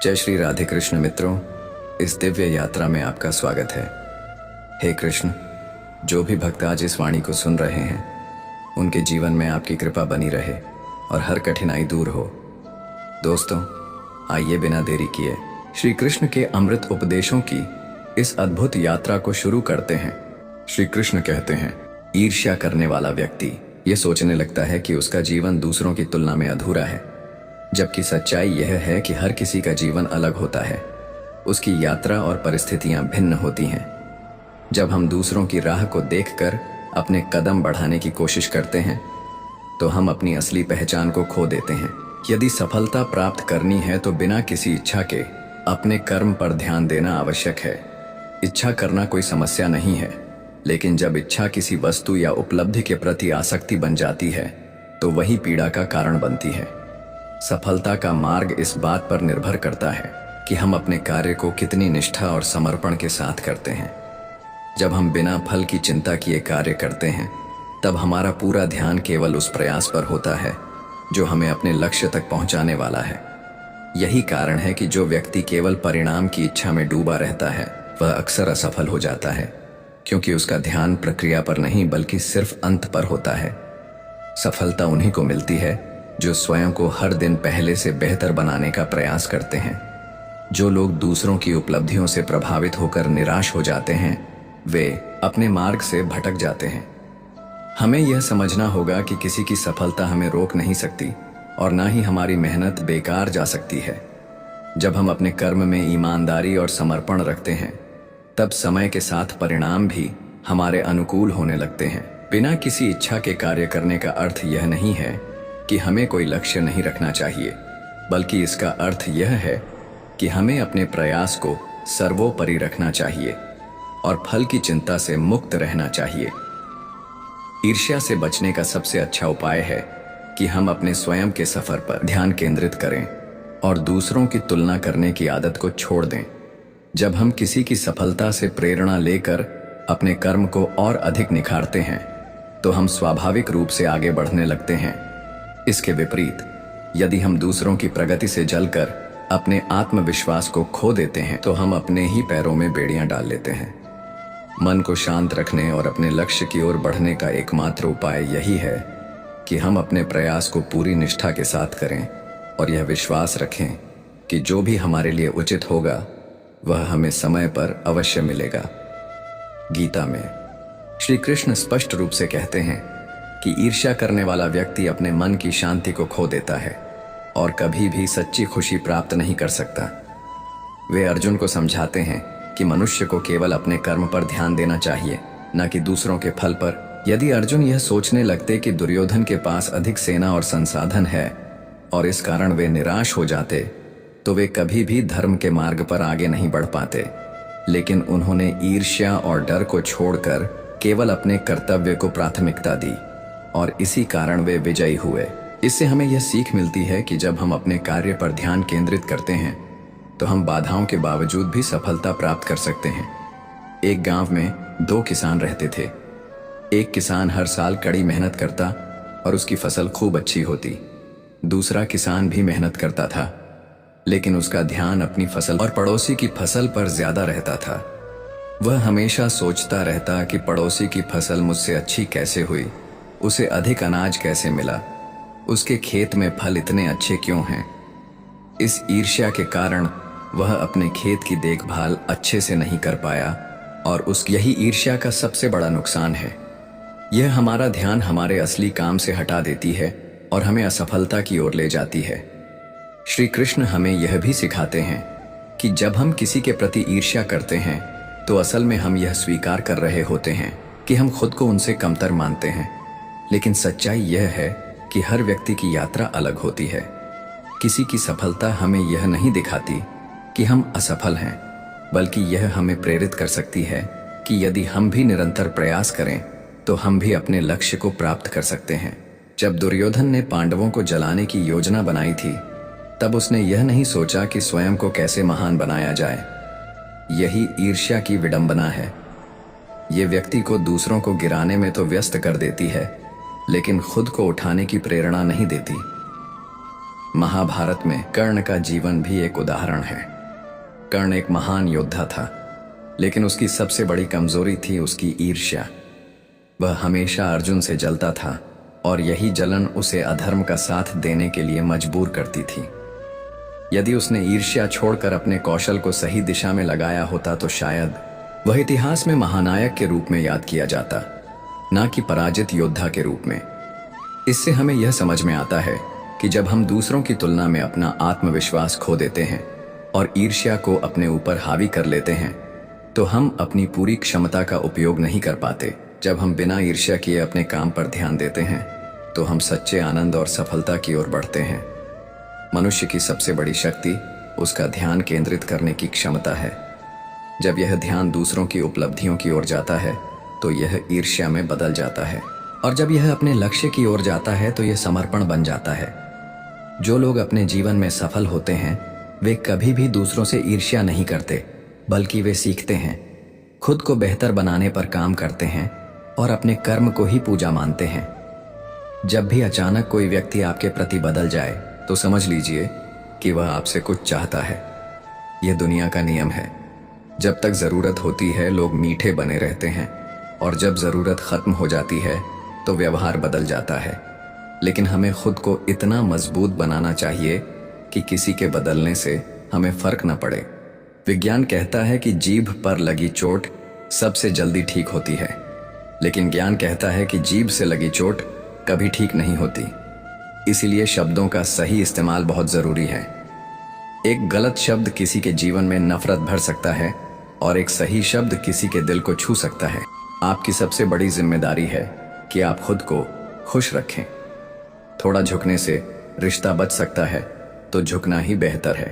जय श्री राधे कृष्ण मित्रों, इस दिव्य यात्रा में आपका स्वागत है। हे कृष्ण, जो भी भक्त आज इस वाणी को सुन रहे हैं उनके जीवन में आपकी कृपा बनी रहे और हर कठिनाई दूर हो। दोस्तों, आइए बिना देरी किए श्री कृष्ण के अमृत उपदेशों की इस अद्भुत यात्रा को शुरू करते हैं। श्री कृष्ण कहते हैं, ईर्ष्या करने वाला व्यक्ति ये सोचने लगता है कि उसका जीवन दूसरों की तुलना में अधूरा है, जबकि सच्चाई यह है कि हर किसी का जीवन अलग होता है। उसकी यात्रा और परिस्थितियां भिन्न होती हैं। जब हम दूसरों की राह को देखकर अपने कदम बढ़ाने की कोशिश करते हैं तो हम अपनी असली पहचान को खो देते हैं। यदि सफलता प्राप्त करनी है तो बिना किसी इच्छा के अपने कर्म पर ध्यान देना आवश्यक है। इच्छा करना कोई समस्या नहीं है, लेकिन जब इच्छा किसी वस्तु या उपलब्धि के प्रति आसक्ति बन जाती है तो वही पीड़ा का कारण बनती है। सफलता का मार्ग इस बात पर निर्भर करता है कि हम अपने कार्य को कितनी निष्ठा और समर्पण के साथ करते हैं। जब हम बिना फल की चिंता किए कार्य करते हैं तब हमारा पूरा ध्यान केवल उस प्रयास पर होता है जो हमें अपने लक्ष्य तक पहुंचाने वाला है। यही कारण है कि जो व्यक्ति केवल परिणाम की इच्छा में डूबा रहता है वह अक्सर असफल हो जाता है, क्योंकि उसका ध्यान प्रक्रिया पर नहीं बल्कि सिर्फ अंत पर होता है। सफलता उन्हीं को मिलती है जो स्वयं को हर दिन पहले से बेहतर बनाने का प्रयास करते हैं। जो लोग दूसरों की उपलब्धियों से प्रभावित होकर निराश हो जाते हैं वे अपने मार्ग से भटक जाते हैं। हमें यह समझना होगा कि किसी की सफलता हमें रोक नहीं सकती और ना ही हमारी मेहनत बेकार जा सकती है। जब हम अपने कर्म में ईमानदारी और समर्पण रखते हैं तब समय के साथ परिणाम भी हमारे अनुकूल होने लगते हैं। बिना किसी इच्छा के कार्य करने का अर्थ यह नहीं है कि हमें कोई लक्ष्य नहीं रखना चाहिए, बल्कि इसका अर्थ यह है कि हमें अपने प्रयास को सर्वोपरि रखना चाहिए और फल की चिंता से मुक्त रहना चाहिए। ईर्ष्या से बचने का सबसे अच्छा उपाय है कि हम अपने स्वयं के सफर पर ध्यान केंद्रित करें और दूसरों की तुलना करने की आदत को छोड़ दें। जब हम किसी की सफलता से प्रेरणा लेकर अपने कर्म को और अधिक निखारते हैं तो हम स्वाभाविक रूप से आगे बढ़ने लगते हैं। इसके विपरीत, यदि हम दूसरों की प्रगति से जलकर अपने आत्मविश्वास को खो देते हैं तो हम अपने ही पैरों में बेड़ियां डाल लेते हैं। मन को शांत रखने और अपने लक्ष्य की ओर बढ़ने का एकमात्र उपाय यही है कि हम अपने प्रयास को पूरी निष्ठा के साथ करें और यह विश्वास रखें कि जो भी हमारे लिए उचित होगा वह हमें समय पर अवश्य मिलेगा। गीता में श्री कृष्ण स्पष्ट रूप से कहते हैं कि ईर्ष्या करने वाला व्यक्ति अपने मन की शांति को खो देता है और कभी भी सच्ची खुशी प्राप्त नहीं कर सकता। वे अर्जुन को समझाते हैं कि मनुष्य को केवल अपने कर्म पर ध्यान देना चाहिए, न कि दूसरों के फल पर। यदि अर्जुन यह सोचने लगते कि दुर्योधन के पास अधिक सेना और संसाधन है और इस कारण वे निराश हो जाते तो वे कभी भी धर्म के मार्ग पर आगे नहीं बढ़ पाते। लेकिन उन्होंने ईर्ष्या और डर को छोड़कर केवल अपने कर्तव्य को प्राथमिकता दी और इसी कारण वे विजयी हुए। इससे हमें यह सीख मिलती है कि जब हम अपने कार्य पर ध्यान केंद्रित करते हैं तो हम बाधाओं के बावजूद भी सफलता प्राप्त कर सकते हैं। एक गांव में दो किसान रहते थे। एक किसान हर साल कड़ी मेहनत करता और उसकी फसल खूब अच्छी होती। दूसरा किसान भी मेहनत करता था, लेकिन उसका ध्यान अपनी फसल और पड़ोसी की फसल पर ज्यादा रहता था। वह हमेशा सोचता रहता कि पड़ोसी की फसल मुझसे अच्छी कैसे हुई, उसे अधिक अनाज कैसे मिला, उसके खेत में फल इतने अच्छे क्यों हैं। इस ईर्ष्या के कारण वह अपने खेत की देखभाल अच्छे से नहीं कर पाया और यही ईर्ष्या का सबसे बड़ा नुकसान है। यह हमारा ध्यान हमारे असली काम से हटा देती है और हमें असफलता की ओर ले जाती है। श्री कृष्ण हमें यह भी सिखाते हैं कि जब हम किसी के प्रति ईर्ष्या करते हैं तो असल में हम यह स्वीकार कर रहे होते हैं कि हम खुद को उनसे कमतर मानते हैं। लेकिन सच्चाई यह है कि हर व्यक्ति की यात्रा अलग होती है। किसी की सफलता हमें यह नहीं दिखाती कि हम असफल हैं, बल्कि यह हमें प्रेरित कर सकती है कि यदि हम भी निरंतर प्रयास करें तो हम भी अपने लक्ष्य को प्राप्त कर सकते हैं। जब दुर्योधन ने पांडवों को जलाने की योजना बनाई थी तब उसने यह नहीं सोचा कि स्वयं को कैसे महान बनाया जाए। यही ईर्ष्या की विडंबना है। ये व्यक्ति को दूसरों को गिराने में तो व्यस्त कर देती है, लेकिन खुद को उठाने की प्रेरणा नहीं देती। महाभारत में कर्ण का जीवन भी एक उदाहरण है। कर्ण एक महान योद्धा था, लेकिन उसकी सबसे बड़ी कमजोरी थी उसकी ईर्ष्या। वह हमेशा अर्जुन से जलता था और यही जलन उसे अधर्म का साथ देने के लिए मजबूर करती थी। यदि उसने ईर्ष्या छोड़कर अपने कौशल को सही दिशा में लगाया होता तो शायद वह इतिहास में महानायक के रूप में याद किया जाता, ना कि पराजित योद्धा के रूप में। इससे हमें यह समझ में आता है कि जब हम दूसरों की तुलना में अपना आत्मविश्वास खो देते हैं और ईर्ष्या को अपने ऊपर हावी कर लेते हैं, तो हम अपनी पूरी क्षमता का उपयोग नहीं कर पाते। जब हम बिना ईर्ष्या किए अपने काम पर ध्यान देते हैं, तो हम सच्चे आनंद और सफलता की ओर बढ़ते हैं। मनुष्य की सबसे बड़ी शक्ति उसका ध्यान केंद्रित करने की क्षमता है। जब यह ध्यान दूसरों की उपलब्धियों की ओर जाता है, तो यह ईर्ष्या में बदल जाता है, और जब यह अपने लक्ष्य की ओर जाता है तो यह समर्पण बन जाता है। जो लोग अपने जीवन में सफल होते हैं, वे कभी भी दूसरों से ईर्ष्या नहीं करते, बल्कि वे सीखते हैं, खुद को बेहतर बनाने पर काम करते हैं और अपने कर्म को ही पूजा मानते हैं। जब भी अचानक कोई व्यक्ति आपके प्रति बदल जाए, तो समझ लीजिए कि वह आपसे कुछ चाहता है। यह दुनिया का नियम है। जब तक जरूरत होती है लोग मीठे बने रहते हैं, और जब जरूरत खत्म हो जाती है तो व्यवहार बदल जाता है। लेकिन हमें खुद को इतना मजबूत बनाना चाहिए कि किसी के बदलने से हमें फर्क न पड़े। विज्ञान कहता है कि जीभ पर लगी चोट सबसे जल्दी ठीक होती है, लेकिन ज्ञान कहता है कि जीभ से लगी चोट कभी ठीक नहीं होती। इसीलिए शब्दों का सही इस्तेमाल बहुत जरूरी है। एक गलत शब्द किसी के जीवन में नफरत भर सकता है और एक सही शब्द किसी के दिल को छू सकता है। आपकी सबसे बड़ी जिम्मेदारी है कि आप खुद को खुश रखें। थोड़ा झुकने से रिश्ता बच सकता है, तो झुकना ही बेहतर है।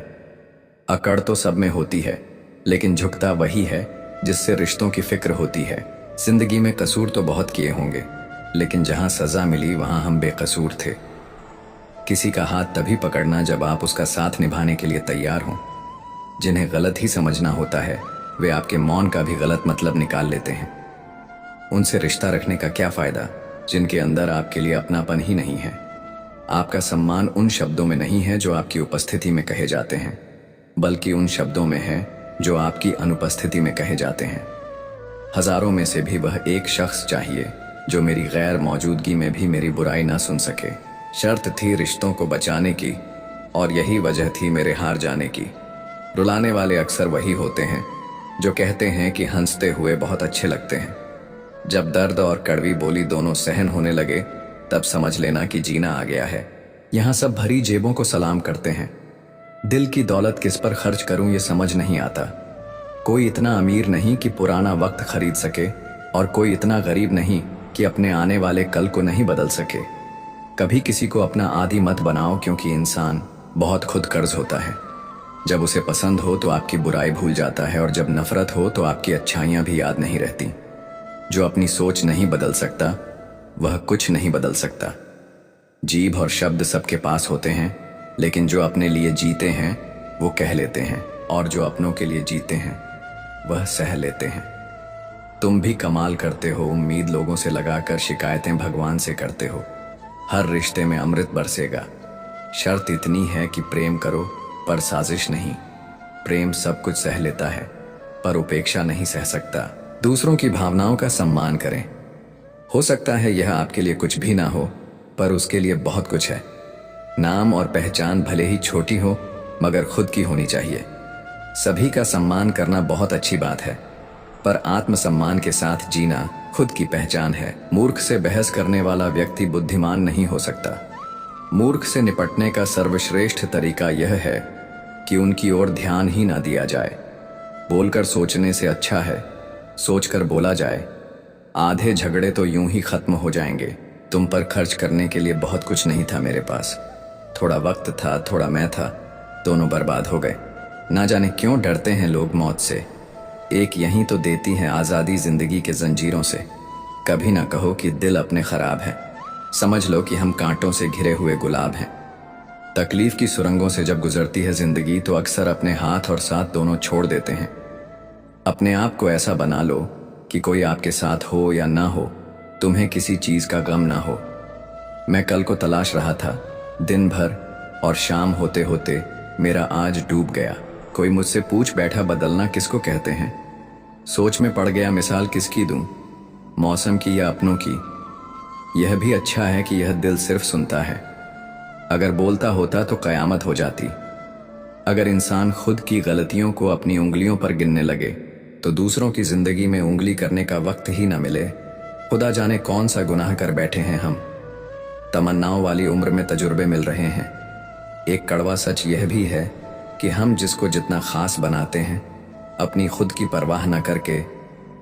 अकड़ तो सब में होती है, लेकिन झुकता वही है जिससे रिश्तों की फिक्र होती है। जिंदगी में कसूर तो बहुत किए होंगे, लेकिन जहां सजा मिली वहां हम बेकसूर थे। किसी का हाथ तभी पकड़ना जब आप उसका साथ निभाने के लिए तैयार हों। जिन्हें गलत ही समझना होता है, वे आपके मौन का भी गलत मतलब निकाल लेते हैं। उनसे रिश्ता रखने का क्या फायदा जिनके अंदर आपके लिए अपनापन ही नहीं है। आपका सम्मान उन शब्दों में नहीं है जो आपकी उपस्थिति में कहे जाते हैं, बल्कि उन शब्दों में है जो आपकी अनुपस्थिति में कहे जाते हैं। हजारों में से भी वह एक शख्स चाहिए जो मेरी गैर मौजूदगी में भी मेरी बुराई ना सुन सके। शर्त थी रिश्तों को बचाने की, और यही वजह थी मेरे हार जाने की। रुलाने वाले अक्सर वही होते हैं जो कहते हैं कि हंसते हुए बहुत अच्छे लगते हैं। जब दर्द और कड़वी बोली दोनों सहन होने लगे, तब समझ लेना कि जीना आ गया है। यहाँ सब भरी जेबों को सलाम करते हैं। दिल की दौलत किस पर खर्च करूं ये समझ नहीं आता। कोई इतना अमीर नहीं कि पुराना वक्त खरीद सके, और कोई इतना गरीब नहीं कि अपने आने वाले कल को नहीं बदल सके। कभी किसी को अपना आदी मत बनाओ, क्योंकि इंसान बहुत खुद कर्ज होता है। जब उसे पसंद हो तो आपकी बुराई भूल जाता है, और जब नफरत हो तो आपकी अच्छाइयां भी याद नहीं रहती। जो अपनी सोच नहीं बदल सकता, वह कुछ नहीं बदल सकता। जीभ और शब्द सबके पास होते हैं, लेकिन जो अपने लिए जीते हैं वो कह लेते हैं, और जो अपनों के लिए जीते हैं वह सह लेते हैं। तुम भी कमाल करते हो, उम्मीद लोगों से लगाकर शिकायतें भगवान से करते हो। हर रिश्ते में अमृत बरसेगा। शर्त इतनी है कि प्रेम करो, पर साजिश नहीं। प्रेम सब कुछ सह लेता है, पर उपेक्षा नहीं सह सकता। दूसरों की भावनाओं का सम्मान करें। हो सकता है यह आपके लिए कुछ भी ना हो, पर उसके लिए बहुत कुछ है। नाम और पहचान भले ही छोटी हो, मगर खुद की होनी चाहिए। सभी का सम्मान करना बहुत अच्छी बात है, पर आत्मसम्मान के साथ जीना खुद की पहचान है। मूर्ख से बहस करने वाला व्यक्ति बुद्धिमान नहीं हो सकता। मूर्ख से निपटने का सर्वश्रेष्ठ तरीका यह है कि उनकी ओर ध्यान ही ना दिया जाए। बोलकर सोचने से अच्छा है सोचकर बोला जाए। आधे झगड़े तो यूं ही खत्म हो जाएंगे। तुम पर खर्च करने के लिए बहुत कुछ नहीं था मेरे पास। थोड़ा वक्त था, थोड़ा मैं था, दोनों बर्बाद हो गए। ना जाने क्यों डरते हैं लोग मौत से। एक यहीं तो देती है आज़ादी जिंदगी के जंजीरों से। कभी ना कहो कि दिल अपने खराब है। समझ लो कि हम कांटों से घिरे हुए गुलाब हैं। तकलीफ की सुरंगों से जब गुजरती है जिंदगी, तो अक्सर अपने हाथ और साथ दोनों छोड़ देते हैं। अपने आप को ऐसा बना लो कि कोई आपके साथ हो या ना हो, तुम्हें किसी चीज का गम ना हो। मैं कल को तलाश रहा था दिन भर, और शाम होते होते मेरा आज डूब गया। कोई मुझसे पूछ बैठा बदलना किसको कहते हैं। सोच में पड़ गया मिसाल किसकी दूं, मौसम की या अपनों की। यह भी अच्छा है कि यह दिल सिर्फ सुनता है। अगर बोलता होता तो कयामत हो जाती। अगर इंसान खुद की गलतियों को अपनी उंगलियों पर गिनने लगे तो दूसरों की जिंदगी में उंगली करने का वक्त ही ना मिले। खुदा जाने कौन सा गुनाह कर बैठे हैं हम। तमन्नाओं वाली उम्र में तजुर्बे मिल रहे हैं। एक कड़वा सच यह भी है कि हम जिसको जितना खास बनाते हैं, अपनी खुद की परवाह न करके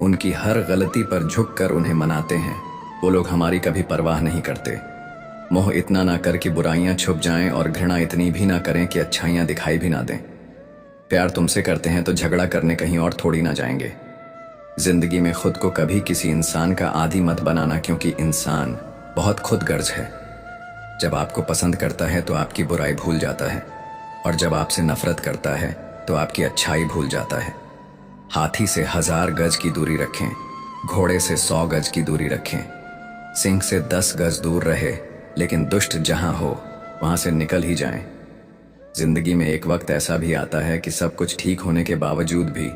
उनकी हर गलती पर झुक कर उन्हें मनाते हैं, वो लोग हमारी कभी परवाह नहीं करते। मोह इतना ना कर कि बुराइयां छुप जाएं और घृणा इतनी भी ना करें कि अच्छाइयां दिखाई भी ना दें। प्यार तुमसे करते हैं तो झगड़ा करने कहीं और थोड़ी ना जाएंगे। जिंदगी में खुद को कभी किसी इंसान का आदी मत बनाना, क्योंकि इंसान बहुत खुदगर्ज है। जब आपको पसंद करता है तो आपकी बुराई भूल जाता है, और जब आपसे नफरत करता है तो आपकी अच्छाई भूल जाता है। हाथी से 1000 गज की दूरी रखें, घोड़े से 100 गज की दूरी रखें, सिंह से 10 गज दूर रहे, लेकिन दुष्ट जहां हो वहां से निकल ही जाएं। जिंदगी में एक वक्त ऐसा भी आता है कि सब कुछ ठीक होने के बावजूद भी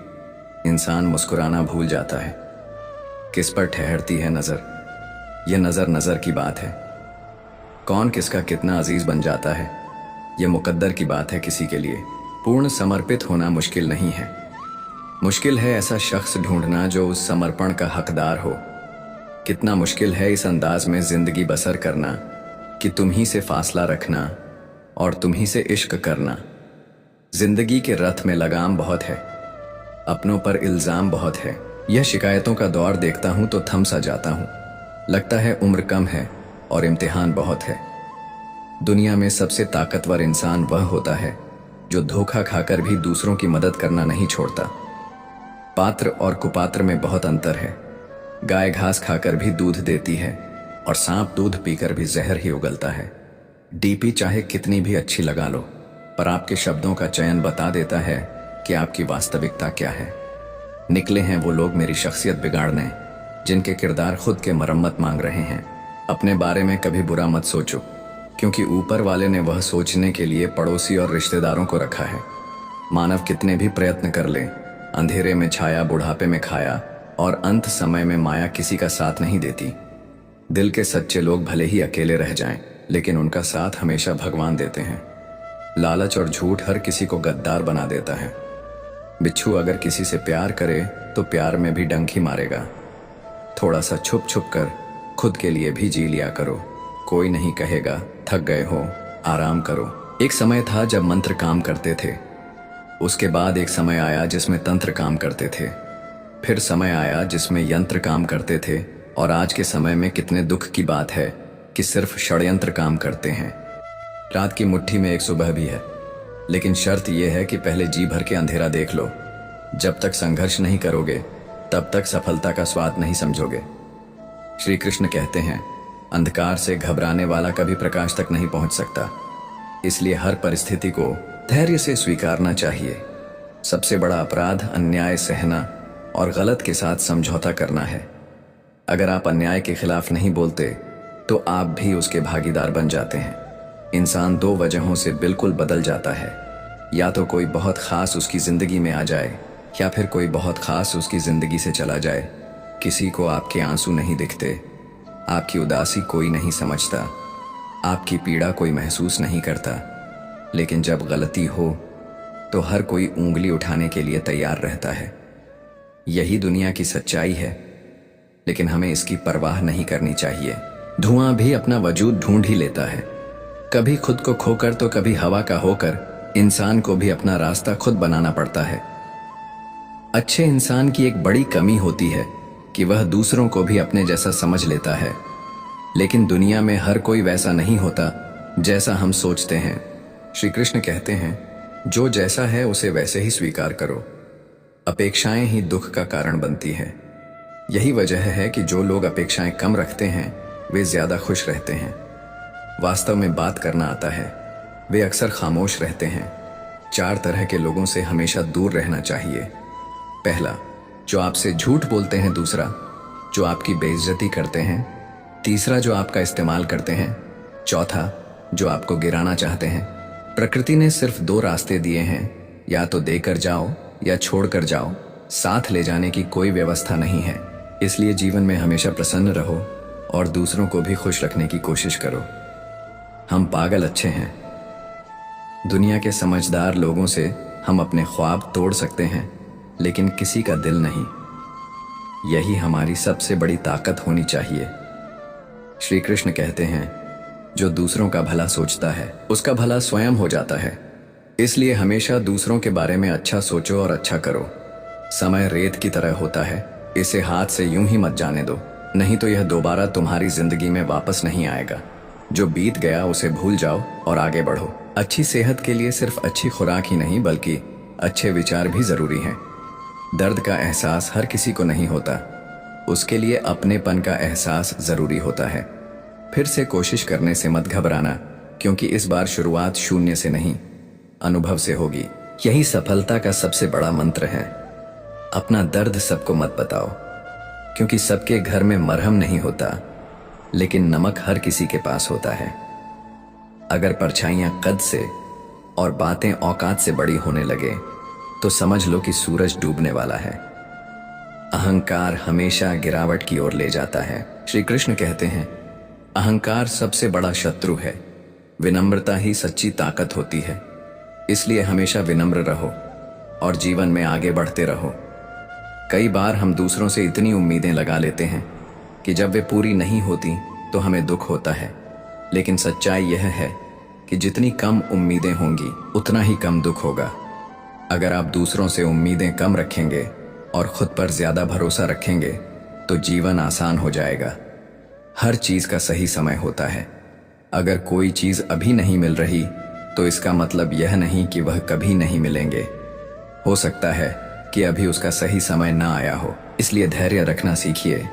इंसान मुस्कुराना भूल जाता है। किस पर ठहरती है नजर, यह नजर नजर की बात है। कौन किसका कितना अजीज बन जाता है, यह मुकद्दर की बात है किसी के लिए। पूर्ण समर्पित होना मुश्किल नहीं है, मुश्किल है ऐसा शख्स ढूंढना जो उस समर्पण का हकदार हो। कितना मुश्किल है इस अंदाज में जिंदगी बसर करना कि तुम ही से फासला रखना और तुम ही इश्क करना। जिंदगी के रथ में लगाम बहुत है, अपनों पर इल्जाम बहुत है। यह शिकायतों का दौर देखता हूं तो थम सा जाता हूं। लगता है उम्र कम है और इम्तिहान बहुत है। दुनिया में सबसे ताकतवर इंसान वह होता है जो धोखा खाकर भी दूसरों की मदद करना नहीं छोड़ता। पात्र और कुपात्र में बहुत अंतर है। गाय घास खाकर भी दूध देती है और सांप दूध पीकर भी जहर ही उगलता है। डीपी चाहे कितनी भी अच्छी लगा लो, पर आपके शब्दों का चयन बता देता है कि आपकी वास्तविकता क्या है। निकले हैं वो लोग मेरी शख्सियत बिगाड़ने जिनके किरदार खुद के मरम्मत मांग रहे हैं। अपने बारे में कभी बुरा मत सोचो, क्योंकि ऊपर वाले ने वह सोचने के लिए पड़ोसी और रिश्तेदारों को रखा है। मानव कितने भी प्रयत्न कर ले, अंधेरे में छाया, बुढ़ापे में खाया और अंत समय में माया किसी का साथ नहीं देती। दिल के सच्चे लोग भले ही अकेले रह जाएं, लेकिन उनका साथ हमेशा भगवान देते हैं। लालच और झूठ हर किसी को गद्दार बना देता है। बिच्छू अगर किसी से प्यार करे तो प्यार में भी डंक ही मारेगा। थोड़ा सा छुप छुप कर खुद के लिए भी जी लिया करो, कोई नहीं कहेगा थक गए हो, आराम करो। एक समय था जब मंत्र काम करते थे, उसके बाद एक समय आया जिसमें तंत्र काम करते थे, फिर समय आया जिसमें यंत्र काम करते थे, और आज के समय में कितने दुख की बात है कि सिर्फ षड्यंत्र काम करते हैं। रात की मुट्ठी में एक सुबह भी है, लेकिन शर्त यह है कि पहले जी भर के अंधेरा देख लो। जब तक संघर्ष नहीं करोगे तब तक सफलता का स्वाद नहीं समझोगे। श्री कृष्ण कहते हैं, अंधकार से घबराने वाला कभी प्रकाश तक नहीं पहुंच सकता। इसलिए हर परिस्थिति को धैर्य से स्वीकारना चाहिए। सबसे बड़ा अपराध अन्याय सहना और गलत के साथ समझौता करना है। अगर आप अन्याय के खिलाफ नहीं बोलते तो आप भी उसके भागीदार बन जाते हैं। इंसान 2 वजहों से बिल्कुल बदल जाता है, या तो कोई बहुत खास उसकी जिंदगी में आ जाए, या फिर कोई बहुत खास उसकी जिंदगी से चला जाए। किसी को आपके आंसू नहीं दिखते, आपकी उदासी कोई नहीं समझता, आपकी पीड़ा कोई महसूस नहीं करता, लेकिन जब गलती हो तो हर कोई उंगली उठाने के लिए तैयार रहता है। यही दुनिया की सच्चाई है, लेकिन हमें इसकी परवाह नहीं करनी चाहिए। धुआं भी अपना वजूद ढूंढ ही लेता है, कभी खुद को खोकर तो कभी हवा का होकर। इंसान को भी अपना रास्ता खुद बनाना पड़ता है। अच्छे इंसान की एक बड़ी कमी होती है कि वह दूसरों को भी अपने जैसा समझ लेता है, लेकिन दुनिया में हर कोई वैसा नहीं होता जैसा हम सोचते हैं। श्री कृष्ण कहते हैं, जो जैसा है उसे वैसे ही स्वीकार करो। अपेक्षाएं ही दुख का कारण बनती है। यही वजह है कि जो लोग अपेक्षाएं कम रखते हैं वे ज्यादा खुश रहते हैं। वास्तव में बात करना आता है, वे अक्सर खामोश रहते हैं। 4 तरह के लोगों से हमेशा दूर रहना चाहिए। पहला, जो आपसे झूठ बोलते हैं। दूसरा, जो आपकी बेइज्जती करते हैं। तीसरा, जो आपका इस्तेमाल करते हैं। चौथा, जो आपको गिराना चाहते हैं। प्रकृति ने सिर्फ दो रास्ते दिए हैं, या तो देकर जाओ या छोड़कर जाओ। साथ ले जाने की कोई व्यवस्था नहीं है। इसलिए जीवन में हमेशा प्रसन्न रहो और दूसरों को भी खुश रखने की कोशिश करो। हम पागल अच्छे हैं। दुनिया के समझदार लोगों से हम अपने ख्वाब तोड़ सकते हैं, लेकिन किसी का दिल नहीं। यही हमारी सबसे बड़ी ताकत होनी चाहिए। श्री कृष्ण कहते हैं, जो दूसरों का भला सोचता है उसका भला स्वयं हो जाता है। इसलिए हमेशा दूसरों के बारे में अच्छा सोचो और अच्छा करो। समय रेत की तरह होता है, इसे हाथ से यूं ही मत जाने दो, नहीं तो यह दोबारा तुम्हारी जिंदगी में वापस नहीं आएगा। जो बीत गया उसे भूल जाओ और आगे बढ़ो। अच्छी सेहत के लिए सिर्फ अच्छी खुराक ही नहीं बल्कि अच्छे विचार भी जरूरी हैं। दर्द का एहसास हर किसी को नहीं होता, उसके लिए अपनेपन का एहसास जरूरी होता है। फिर से कोशिश करने से मत घबराना, क्योंकि इस बार शुरुआत शून्य से नहीं, अनुभव से होगी। यही सफलता का सबसे बड़ा मंत्र है। अपना दर्द सबको मत बताओ, क्योंकि सबके घर में मरहम नहीं होता, लेकिन नमक हर किसी के पास होता है। अगर परछाइयां कद से और बातें औकात से बड़ी होने लगे तो समझ लो कि सूरज डूबने वाला है। अहंकार हमेशा गिरावट की ओर ले जाता है। श्री कृष्ण कहते हैं, अहंकार सबसे बड़ा शत्रु है। विनम्रता ही सच्ची ताकत होती है। इसलिए हमेशा विनम्र रहो और जीवन में आगे बढ़ते रहो। कई बार हम दूसरों से इतनी उम्मीदें लगा लेते हैं कि जब वे पूरी नहीं होती तो हमें दुख होता है, लेकिन सच्चाई यह है कि जितनी कम उम्मीदें होंगी उतना ही कम दुख होगा। अगर आप दूसरों से उम्मीदें कम रखेंगे और खुद पर ज्यादा भरोसा रखेंगे तो जीवन आसान हो जाएगा। हर चीज का सही समय होता है। अगर कोई चीज अभी नहीं मिल रही तो इसका मतलब यह नहीं कि वह कभी नहीं मिलेंगे। हो सकता है कि अभी उसका सही समय ना आया हो, इसलिए धैर्य रखना सीखिए।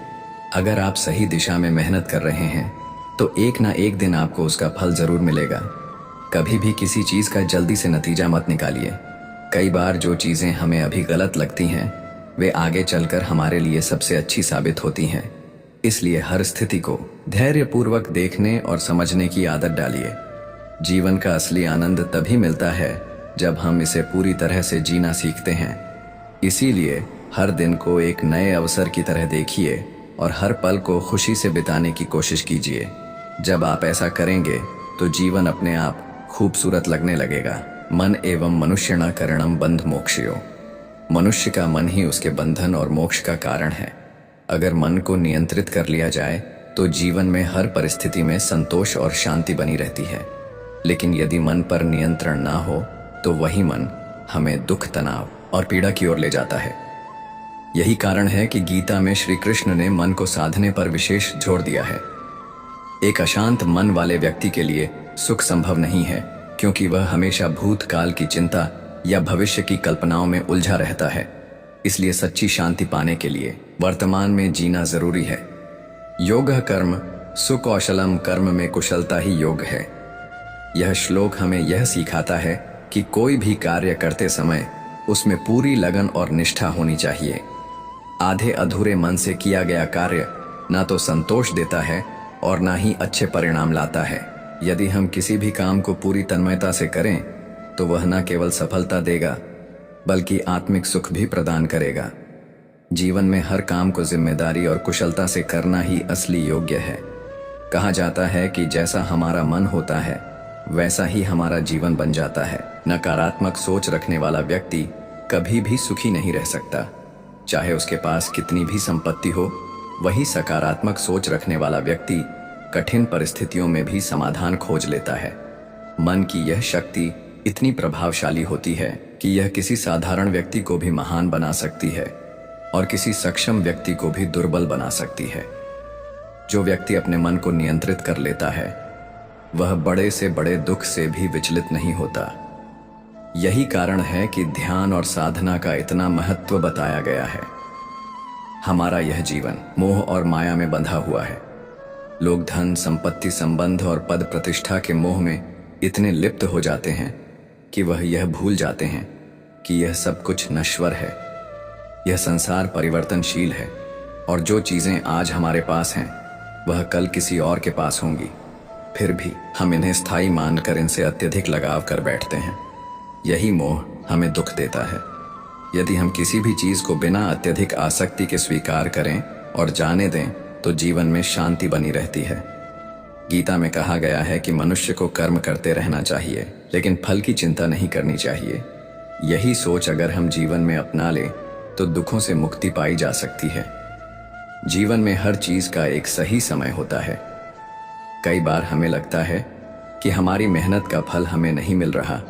अगर आप सही दिशा में मेहनत कर रहे हैं तो एक ना एक दिन आपको उसका फल जरूर मिलेगा। कभी भी किसी चीज का जल्दी से नतीजा मत निकालिए। कई बार जो चीजें हमें अभी गलत लगती हैं वे आगे चलकर हमारे लिए सबसे अच्छी साबित होती हैं। इसलिए हर स्थिति को धैर्यपूर्वक देखने और समझने की आदत डालिए। जीवन का असली आनंद तभी मिलता है जब हम इसे पूरी तरह से जीना सीखते हैं। इसीलिए हर दिन को एक नए अवसर की तरह देखिए और हर पल को खुशी से बिताने की कोशिश कीजिए। जब आप ऐसा करेंगे तो जीवन अपने आप खूबसूरत लगने लगेगा। मन एवं मनुष्य न करणम बंध मोक्षयो। मनुष्य का मन ही उसके बंधन और मोक्ष का कारण है। अगर मन को नियंत्रित कर लिया जाए तो जीवन में हर परिस्थिति में संतोष और शांति बनी रहती है। लेकिन यदि मन पर नियंत्रण ना हो तो वही मन हमें दुख, तनाव और पीड़ा की ओर ले जाता है। यही कारण है कि गीता में श्री कृष्ण ने मन को साधने पर विशेष जोर दिया है। एक अशांत मन वाले व्यक्ति के लिए सुख संभव नहीं है, क्योंकि वह हमेशा भूतकाल की चिंता या भविष्य की कल्पनाओं में उलझा रहता है। इसलिए सच्ची शांति पाने के लिए वर्तमान में जीना जरूरी है। योग कर्म सुकौशलम, कर्म में कुशलता ही योग है। यह श्लोक हमें यह सिखाता है कि कोई भी कार्य करते समय उसमें पूरी लगन और निष्ठा होनी चाहिए। आधे अधूरे मन से किया गया कार्य ना तो संतोष देता है और ना ही अच्छे परिणाम लाता है। यदि हम किसी भी काम को पूरी तन्मयता से करें तो वह न केवल सफलता देगा बल्कि आत्मिक सुख भी प्रदान करेगा। जीवन में हर काम को जिम्मेदारी और कुशलता से करना ही असली योग्य है। कहा जाता है कि जैसा हमारा मन होता है वैसा ही हमारा जीवन बन जाता है। नकारात्मक सोच रखने वाला व्यक्ति कभी भी सुखी नहीं रह सकता, चाहे उसके पास कितनी भी संपत्ति हो। वही सकारात्मक सोच रखने वाला व्यक्ति कठिन परिस्थितियों में भी समाधान खोज लेता है। मन की यह शक्ति इतनी प्रभावशाली होती है कि यह किसी साधारण व्यक्ति को भी महान बना सकती है और किसी सक्षम व्यक्ति को भी दुर्बल बना सकती है। जो व्यक्ति अपने मन को नियंत्रित कर लेता है वह बड़े से बड़े दुख से भी विचलित नहीं होता। यही कारण है कि ध्यान और साधना का इतना महत्व बताया गया है। हमारा यह जीवन मोह और माया में बंधा हुआ है। लोग धन, संपत्ति, संबंध और पद प्रतिष्ठा के मोह में इतने लिप्त हो जाते हैं कि वह यह भूल जाते हैं कि यह सब कुछ नश्वर है। यह संसार परिवर्तनशील है और जो चीजें आज हमारे पास हैं वह कल किसी और के पास होंगी। फिर भी हम इन्हें स्थायी मानकर इनसे अत्यधिक लगाव कर बैठते हैं। यही मोह हमें दुख देता है। यदि हम किसी भी चीज को बिना अत्यधिक आसक्ति के स्वीकार करें और जाने दें तो जीवन में शांति बनी रहती है। गीता में कहा गया है कि मनुष्य को कर्म करते रहना चाहिए, लेकिन फल की चिंता नहीं करनी चाहिए। यही सोच अगर हम जीवन में अपना लें तो दुखों से मुक्ति पाई जा सकती है। जीवन में हर चीज का एक सही समय होता है। कई बार हमें लगता है कि हमारी मेहनत का फल हमें नहीं मिल रहा,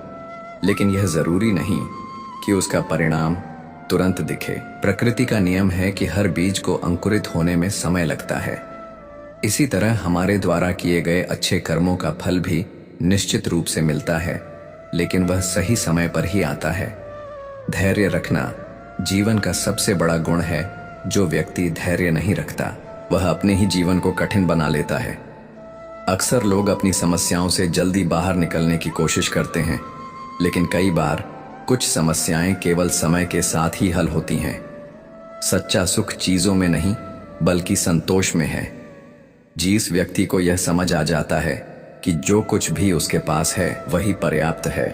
लेकिन यह जरूरी नहीं कि उसका परिणाम तुरंत दिखे। प्रकृति का नियम है कि हर बीज को अंकुरित होने में समय लगता है। इसी तरह हमारे द्वारा किए गए अच्छे कर्मों का फल भी निश्चित रूप से मिलता है, लेकिन वह सही समय पर ही आता है। धैर्य रखना जीवन का सबसे बड़ा गुण है। जो व्यक्ति धैर्य नहीं रखता वह अपने ही जीवन को कठिन बना लेता है। अक्सर लोग अपनी समस्याओं से जल्दी बाहर निकलने की कोशिश करते हैं, लेकिन कई बार कुछ समस्याएं केवल समय के साथ ही हल होती हैं। सच्चा सुख चीजों में नहीं बल्कि संतोष में है। जिस व्यक्ति को यह समझ आ जाता है कि जो कुछ भी उसके पास है वही पर्याप्त है,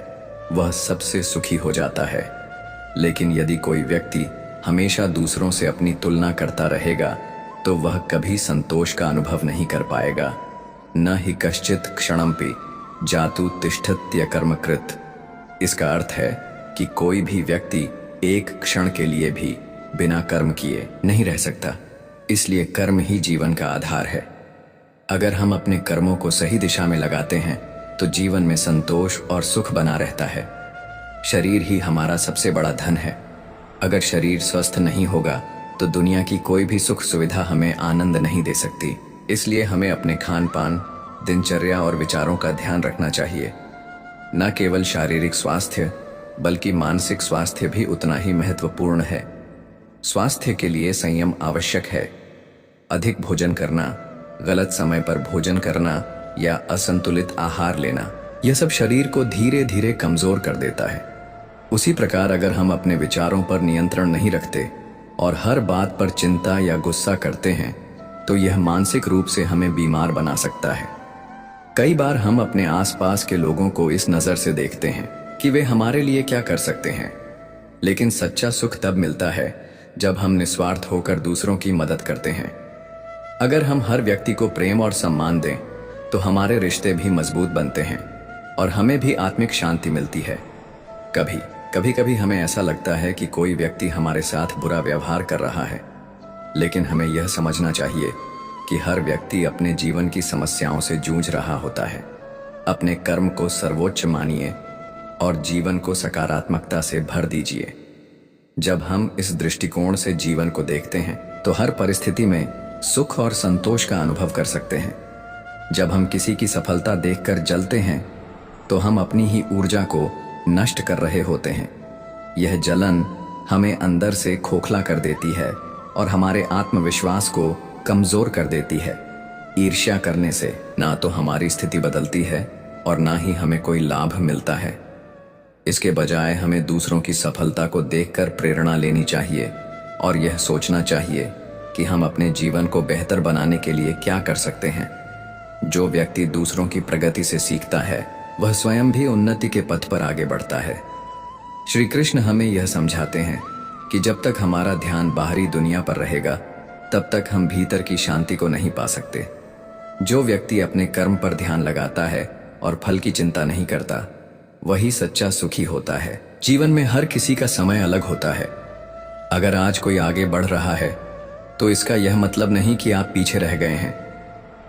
वह सबसे सुखी हो जाता है। लेकिन यदि कोई व्यक्ति हमेशा दूसरों से अपनी तुलना करता रहेगा तो वह कभी संतोष का अनुभव नहीं कर पाएगा। न ही कश्चित क्षणमपि जातु तिष्ठत्य कर्मकृत। इसका अर्थ है कि कोई भी व्यक्ति एक क्षण के लिए भी बिना कर्म किए नहीं रह सकता। इसलिए कर्म ही जीवन का आधार है। अगर हम अपने कर्मों को सही दिशा में लगाते हैं तो जीवन में संतोष और सुख बना रहता है। शरीर ही हमारा सबसे बड़ा धन है। अगर शरीर स्वस्थ नहीं होगा तो दुनिया की कोई भी सुख सुविधा हमें आनंद नहीं दे सकती। इसलिए हमें अपने खान पान, दिनचर्या और विचारों का ध्यान रखना चाहिए। न केवल शारीरिक स्वास्थ्य बल्कि मानसिक स्वास्थ्य भी उतना ही महत्वपूर्ण है। स्वास्थ्य के लिए संयम आवश्यक है। अधिक भोजन करना, गलत समय पर भोजन करना या असंतुलित आहार लेना, यह सब शरीर को धीरे धीरे कमजोर कर देता है। उसी प्रकार अगर हम अपने विचारों पर नियंत्रण नहीं रखते और हर बात पर चिंता या गुस्सा करते हैं तो यह मानसिक रूप से हमें बीमार बना सकता है। कई बार हम अपने आसपास के लोगों को इस नजर से देखते हैं कि वे हमारे लिए क्या कर सकते हैं, लेकिन सच्चा सुख तब मिलता है जब हम निस्वार्थ होकर दूसरों की मदद करते हैं। अगर हम हर व्यक्ति को प्रेम और सम्मान दें तो हमारे रिश्ते भी मजबूत बनते हैं और हमें भी आत्मिक शांति मिलती है। कभी कभी हमें ऐसा लगता है कि कोई व्यक्ति हमारे साथ बुरा व्यवहार कर रहा है, लेकिन हमें यह समझना चाहिए कि हर व्यक्ति अपने जीवन की समस्याओं से जूझ रहा होता है। अपने कर्म को सर्वोच्च मानिए और जीवन को सकारात्मकता से भर दीजिए। जब हम इस दृष्टिकोण से जीवन को देखते हैं तो हर परिस्थिति में सुख और संतोष का अनुभव कर सकते हैं। जब हम किसी की सफलता देखकर जलते हैं तो हम अपनी ही ऊर्जा को नष्ट कर रहे होते हैं। यह जलन हमें अंदर से खोखला कर देती है और हमारे आत्मविश्वास को कमजोर कर देती है। ईर्ष्या करने से ना तो हमारी स्थिति बदलती है और ना ही हमें कोई लाभ मिलता है। इसके बजाय हमें दूसरों की सफलता को देखकर प्रेरणा लेनी चाहिए और यह सोचना चाहिए कि हम अपने जीवन को बेहतर बनाने के लिए क्या कर सकते हैं। जो व्यक्ति दूसरों की प्रगति से सीखता है वह स्वयं भी उन्नति के पथ पर आगे बढ़ता है। श्री कृष्ण हमें यह समझाते हैं कि जब तक हमारा ध्यान बाहरी दुनिया पर रहेगा तब तक हम भीतर की शांति को नहीं पा सकते। जो व्यक्ति अपने कर्म पर ध्यान लगाता है और फल की चिंता नहीं करता वही सच्चा सुखी होता है। जीवन में हर किसी का समय अलग होता है। अगर आज कोई आगे बढ़ रहा है तो इसका यह मतलब नहीं कि आप पीछे रह गए हैं।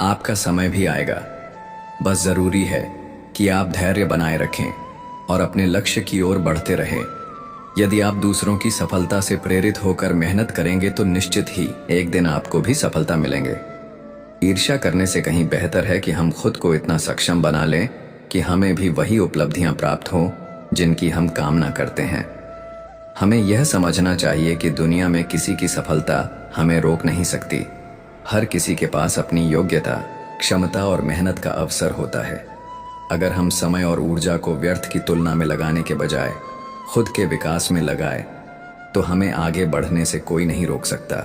आपका समय भी आएगा। बस जरूरी है कि आप धैर्य बनाए रखें और अपने लक्ष्य की ओर बढ़ते रहें। यदि आप दूसरों की सफलता से प्रेरित होकर मेहनत करेंगे तो निश्चित ही एक दिन आपको भी सफलता मिलेंगे। ईर्ष्या करने से कहीं बेहतर है कि हम खुद को इतना सक्षम बना लें कि हमें भी वही उपलब्धियां प्राप्त हों जिनकी हम कामना करते हैं। हमें यह समझना चाहिए कि दुनिया में किसी की सफलता हमें रोक नहीं सकती। हर किसी के पास अपनी योग्यता, क्षमता और मेहनत का अवसर होता है। अगर हम समय और ऊर्जा को व्यर्थ की तुलना में लगाने के बजाय खुद के विकास में लगाए तो हमें आगे बढ़ने से कोई नहीं रोक सकता।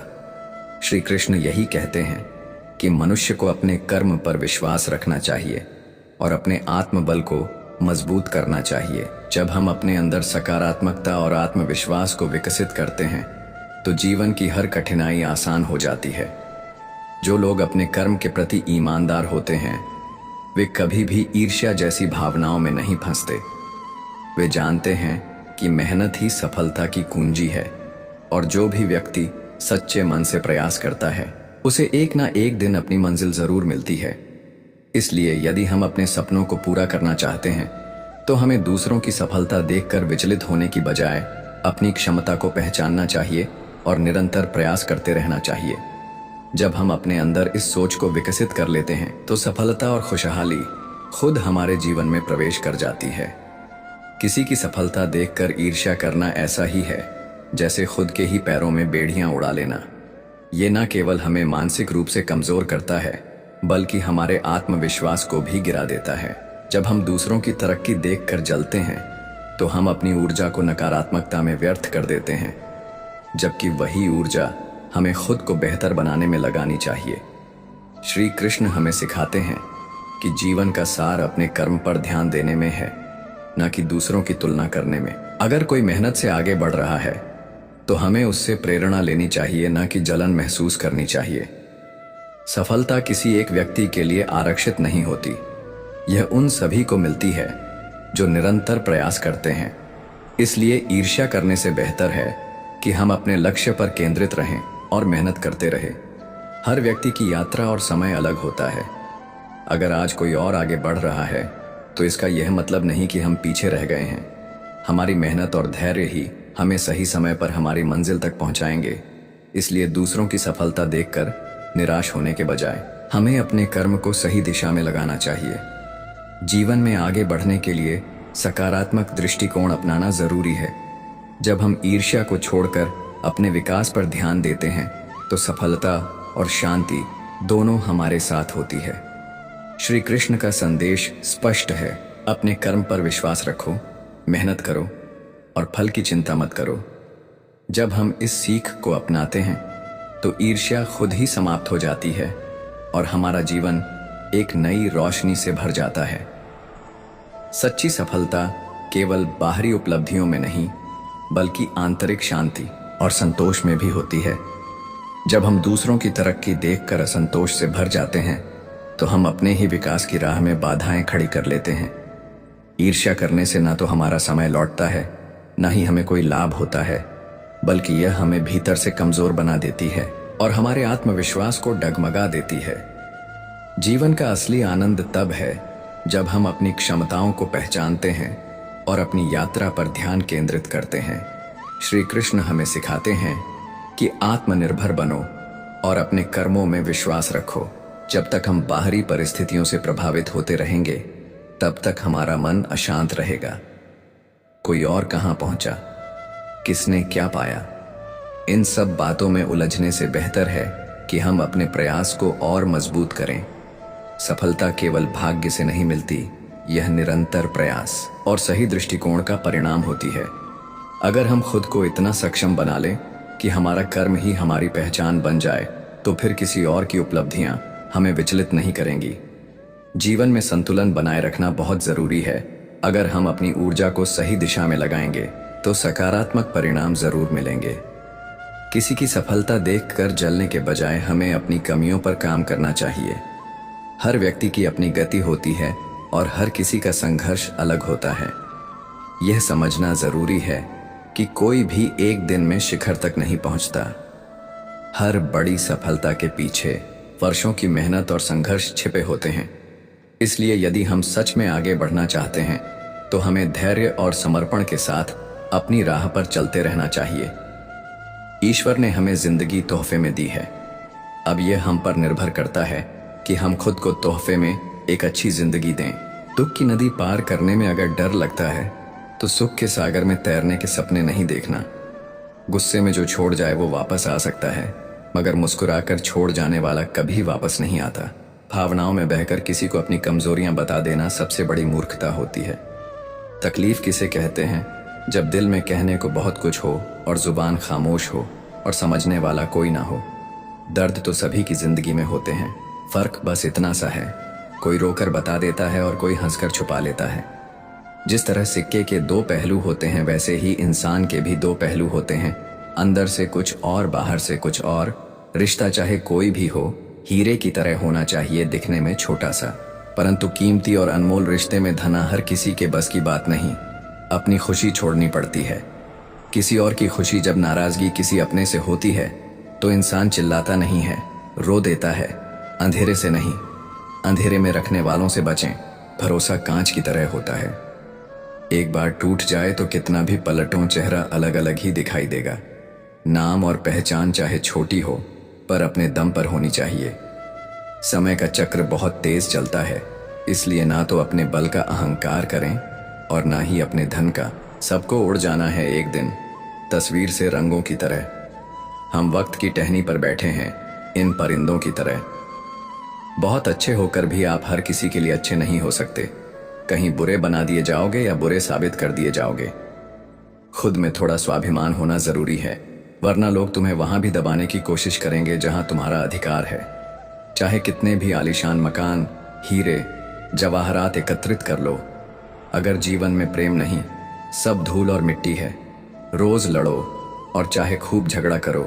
श्री कृष्ण यही कहते हैं कि मनुष्य को अपने कर्म पर विश्वास रखना चाहिए और अपने आत्मबल को मजबूत करना चाहिए। जब हम अपने अंदर सकारात्मकता और आत्मविश्वास को विकसित करते हैं तो जीवन की हर कठिनाई आसान हो जाती है। जो लोग अपने कर्म के प्रति ईमानदार होते हैं वे कभी भी ईर्ष्या जैसी भावनाओं में नहीं फंसते। वे जानते हैं कि मेहनत ही सफलता की कुंजी है और जो भी व्यक्ति सच्चे मन से प्रयास करता है उसे एक ना एक दिन अपनी मंजिल जरूर मिलती है। इसलिए यदि हम अपने सपनों को पूरा करना चाहते हैं तो हमें दूसरों की सफलता देखकर विचलित होने की बजाय अपनी क्षमता को पहचानना चाहिए और निरंतर प्रयास करते रहना चाहिए। जब हम अपने अंदर इस सोच को विकसित कर लेते हैं तो सफलता और खुशहाली खुद हमारे जीवन में प्रवेश कर जाती है। किसी की सफलता देखकर ईर्ष्या करना ऐसा ही है जैसे खुद के ही पैरों में बेड़ियां उड़ा लेना। ये न केवल हमें मानसिक रूप से कमजोर करता है बल्कि हमारे आत्मविश्वास को भी गिरा देता है। जब हम दूसरों की तरक्की देखकर जलते हैं तो हम अपनी ऊर्जा को नकारात्मकता में व्यर्थ कर देते हैं, जबकि वही ऊर्जा हमें खुद को बेहतर बनाने में लगानी चाहिए। श्री कृष्ण हमें सिखाते हैं कि जीवन का सार अपने कर्म पर ध्यान देने में है, न कि दूसरों की तुलना करने में। अगर कोई मेहनत से आगे बढ़ रहा है तो हमें उससे प्रेरणा लेनी चाहिए, न कि जलन महसूस करनी चाहिए। सफलता किसी एक व्यक्ति के लिए आरक्षित नहीं होती, यह उन सभी को मिलती है जो निरंतर प्रयास करते हैं। इसलिए ईर्ष्या करने से बेहतर है कि हम अपने लक्ष्य पर केंद्रित रहें और मेहनत करते रहें। हर व्यक्ति की यात्रा और समय अलग होता है। अगर आज कोई और आगे बढ़ रहा है तो इसका यह मतलब नहीं कि हम पीछे रह गए हैं। हमारी मेहनत और धैर्य ही हमें सही समय पर हमारी मंजिल तक पहुंचाएंगे। इसलिए दूसरों की सफलता देखकर निराश होने के बजाय हमें अपने कर्म को सही दिशा में लगाना चाहिए। जीवन में आगे बढ़ने के लिए सकारात्मक दृष्टिकोण अपनाना जरूरी है। जब हम ईर्ष्या को छोड़कर अपने विकास पर ध्यान देते हैं तो सफलता और शांति दोनों हमारे साथ होती है। श्री कृष्ण का संदेश स्पष्ट है, अपने कर्म पर विश्वास रखो, मेहनत करो और फल की चिंता मत करो। जब हम इस सीख को अपनाते हैं तो ईर्ष्या खुद ही समाप्त हो जाती है और हमारा जीवन एक नई रोशनी से भर जाता है। सच्ची सफलता केवल बाहरी उपलब्धियों में नहीं बल्कि आंतरिक शांति और संतोष में भी होती है। जब हम दूसरों की तरक्की देखकर असंतोष से भर जाते हैं तो हम अपने ही विकास की राह में बाधाएं खड़ी कर लेते हैं। ईर्ष्या करने से ना तो हमारा समय लौटता है, ना ही हमें कोई लाभ होता है, बल्कि यह हमें भीतर से कमजोर बना देती है और हमारे आत्मविश्वास को डगमगा देती है। जीवन का असली आनंद तब है जब हम अपनी क्षमताओं को पहचानते हैं और अपनी यात्रा पर ध्यान केंद्रित करते हैं। श्री कृष्ण हमें सिखाते हैं कि आत्मनिर्भर बनो और अपने कर्मों में विश्वास रखो। जब तक हम बाहरी परिस्थितियों से प्रभावित होते रहेंगे तब तक हमारा मन अशांत रहेगा। कोई और कहां पहुंचा, किसने क्या पाया, इन सब बातों में उलझने से बेहतर है कि हम अपने प्रयास को और मजबूत करें। सफलता केवल भाग्य से नहीं मिलती, यह निरंतर प्रयास और सही दृष्टिकोण का परिणाम होती है। अगर हम खुद को इतना सक्षम बना लें कि हमारा कर्म ही हमारी पहचान बन जाए तो फिर किसी और की उपलब्धियां हमें विचलित नहीं करेंगी। जीवन में संतुलन बनाए रखना बहुत जरूरी है। अगर हम अपनी ऊर्जा को सही दिशा में लगाएंगे तो सकारात्मक परिणाम जरूर मिलेंगे। किसी की सफलता देखकर जलने के बजाय हमें अपनी कमियों पर काम करना चाहिए। हर व्यक्ति की अपनी गति होती है और हर किसी का संघर्ष अलग होता है। यह समझना जरूरी है कि कोई भी एक दिन में शिखर तक नहीं पहुंचता। हर बड़ी सफलता के पीछे वर्षों की मेहनत और संघर्ष छिपे होते हैं। इसलिए यदि हम सच में आगे बढ़ना चाहते हैं तो हमें धैर्य और समर्पण के साथ अपनी राह पर चलते रहना चाहिए। ईश्वर ने हमें जिंदगी तोहफे में दी है। अब यह हम पर निर्भर करता है कि हम खुद को तोहफे में एक अच्छी जिंदगी दें। दुख की नदी पार करने में अगर डर लगता है तो सुख के सागर में तैरने के सपने नहीं देखना। गुस्से में जो छोड़ जाए वो वापस आ सकता है, मगर मुस्कुराकर छोड़ जाने वाला कभी वापस नहीं आता। भावनाओं में बहकर किसी को अपनी कमजोरियां बता देना सबसे बड़ी मूर्खता होती है। तकलीफ किसे कहते हैं? जब दिल में कहने को बहुत कुछ हो और जुबान खामोश हो और समझने वाला कोई ना हो। दर्द तो सभी की जिंदगी में होते हैं, फर्क बस इतना सा है, कोई रोकर बता देता है और कोई हंसकर छुपा लेता है। जिस तरह सिक्के के दो पहलू होते हैं, वैसे ही इंसान के भी दो पहलू होते हैं, अंदर से कुछ और बाहर से कुछ और। रिश्ता चाहे कोई भी हो, हीरे की तरह होना चाहिए, दिखने में छोटा सा, परंतु कीमती और अनमोल रिश्ते में धना हर किसी के बस की बात नहीं। अपनी खुशी छोड़नी पड़ती है। किसी और की खुशी जब नाराजगी किसी अपने से होती है तो इंसान चिल्लाता नहीं है, रो देता है। अंधेरे से नहीं, अंधेरे में रखने वालों से बचें। भरोसा कांच की तरह होता है, एक बार टूट जाए तो कितना भी पलटो चेहरा अलग अलग ही दिखाई देगा। नाम और पहचान चाहे छोटी हो पर अपने दम पर होनी चाहिए। समय का चक्र बहुत तेज चलता है, इसलिए ना तो अपने बल का अहंकार करें और ना ही अपने धन का। सबको उड़ जाना है एक दिन, तस्वीर से रंगों की तरह। हम वक्त की टहनी पर बैठे हैं इन परिंदों की तरह। बहुत अच्छे होकर भी आप हर किसी के लिए अच्छे नहीं हो सकते। कहीं बुरे बना दिए जाओगे या बुरे साबित कर दिए जाओगे। खुद में थोड़ा स्वाभिमान होना जरूरी है, वरना लोग तुम्हें वहां भी दबाने की कोशिश करेंगे जहां तुम्हारा अधिकार है। चाहे कितने भी आलीशान मकान, हीरे, जवाहरात एकत्रित कर लो, अगर जीवन में प्रेम नहीं, सब धूल और मिट्टी है। रोज लड़ो और चाहे खूब झगड़ा करो,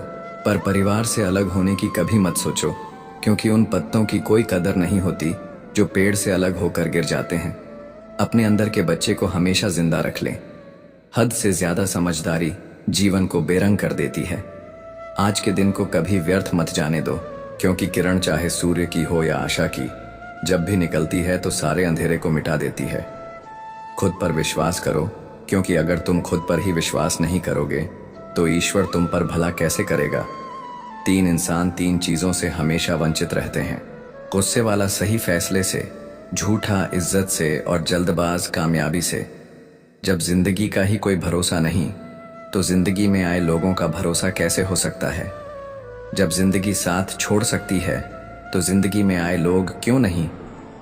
पर परिवार से अलग होने की कभी मत सोचो, क्योंकि उन पत्तों की कोई कदर नहीं होती जो पेड़ से अलग होकर गिर जाते हैं। अपने अंदर के बच्चे को हमेशा जिंदा रख लें। हद से ज्यादा समझदारी जीवन को बेरंग कर देती है। आज के दिन को कभी व्यर्थ मत जाने दो, क्योंकि किरण चाहे सूर्य की हो या आशा की, जब भी निकलती है तो सारे अंधेरे को मिटा देती है। खुद पर विश्वास करो, क्योंकि अगर तुम खुद पर ही विश्वास नहीं करोगे तो ईश्वर तुम पर भला कैसे करेगा। तीन इंसान तीन चीजों से हमेशा वंचित रहते हैं, गुस्से वाला सही फैसले से, झूठा इज्जत से और जल्दबाज कामयाबी से। जब जिंदगी का ही कोई भरोसा नहीं तो जिंदगी में आए लोगों का भरोसा कैसे हो सकता है। जब जिंदगी साथ छोड़ सकती है तो जिंदगी में आए लोग क्यों नहीं।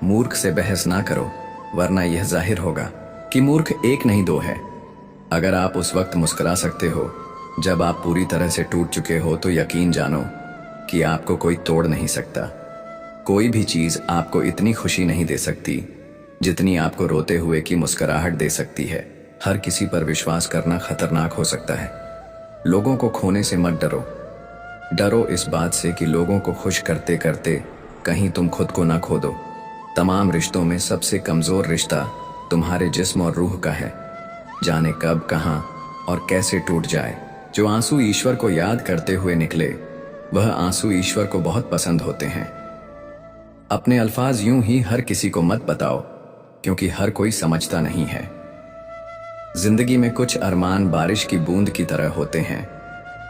मूर्ख से बहस ना करो, वरना यह जाहिर होगा कि मूर्ख एक नहीं दो है। अगर आप उस वक्त मुस्कुरा सकते हो जब आप पूरी तरह से टूट चुके हो, तो यकीन जानो कि आपको कोई तोड़ नहीं सकता। कोई भी चीज आपको इतनी खुशी नहीं दे सकती जितनी आपको रोते हुए की मुस्कुराहट दे सकती है। हर किसी पर विश्वास करना खतरनाक हो सकता है। लोगों को खोने से मत डरो, डरो इस बात से कि लोगों को खुश करते करते कहीं तुम खुद को ना खो दो। तमाम रिश्तों में सबसे कमजोर रिश्ता तुम्हारे जिस्म और रूह का है। जाने कब, कहां और कैसे टूट जाए। जो आंसू ईश्वर को याद करते हुए निकले, वह आंसू ईश्वर को बहुत पसंद होते हैं। अपने अल्फाज यूं ही हर किसी को मत बताओ, क्योंकि हर कोई समझता नहीं है। जिंदगी में कुछ अरमान बारिश की बूंद की तरह होते हैं,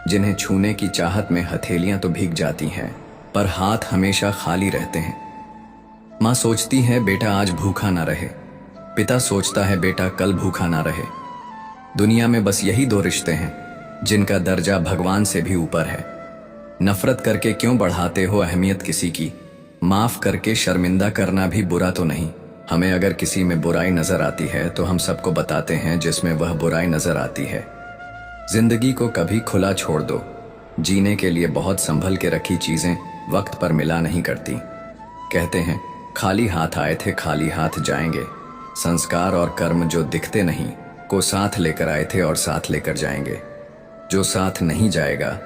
जिन्हें छूने की चाहत में हथेलियां तो भीग जाती हैं, पर हाथ हमेशा खाली रहते हैं। माँ सोचती है बेटा आज भूखा ना रहे, पिता सोचता है बेटा कल भूखा ना रहे। दुनिया में बस यही दो रिश्ते हैं जिनका दर्जा भगवान से भी ऊपर है। नफरत करके क्यों बढ़ाते हो अहमियत किसी की। माफ करके शर्मिंदा करना भी बुरा तो नहीं। हमें अगर किसी में बुराई नजर आती है तो हम सबको बताते हैं जिसमें वह बुराई नजर आती है। जिंदगी को कभी खुला छोड़ दो। जीने के लिए बहुत संभल के रखी चीजें वक्त पर मिला नहीं करती। कहते हैं खाली हाथ आए थे खाली हाथ जाएंगे। संस्कार और कर्म जो दिखते नहीं को साथ लेकर आए थे और साथ लेकर जाएंगे। जो साथ नहीं जाएगा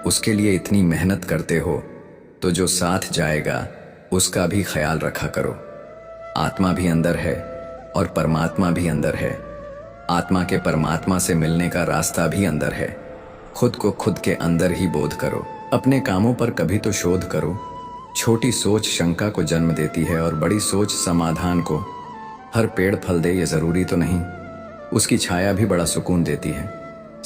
उसके लिए इतनी मेहनत करते हो, तो जो साथ जाएगा उसका भी ख्याल रखा करो। आत्मा भी अंदर है और परमात्मा भी अंदर है। आत्मा के परमात्मा से मिलने का रास्ता भी अंदर है। खुद को खुद के अंदर ही बोध करो। अपने कामों पर कभी तो शोध करो। छोटी सोच शंका को जन्म देती है और बड़ी सोच समाधान को। हर पेड़ फल दे ये जरूरी तो नहीं, उसकी छाया भी बड़ा सुकून देती है।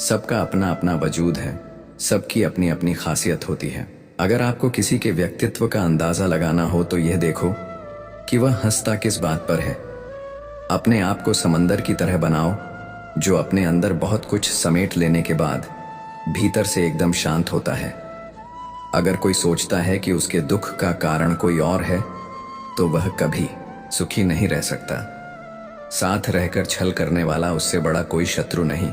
सबका अपना अपना वजूद है, सबकी अपनी अपनी खासियत होती है। अगर आपको किसी के व्यक्तित्व का अंदाजा लगाना हो तो यह देखो कि वह हंसता किस बात पर है। अपने आप को समंदर की तरह बनाओ जो अपने अंदर बहुत कुछ समेट लेने के बाद भीतर से एकदम शांत होता है। अगर कोई सोचता है कि उसके दुख का कारण कोई और है तो वह कभी सुखी नहीं रह सकता। साथ रहकर छल करने वाला उससे बड़ा कोई शत्रु नहीं,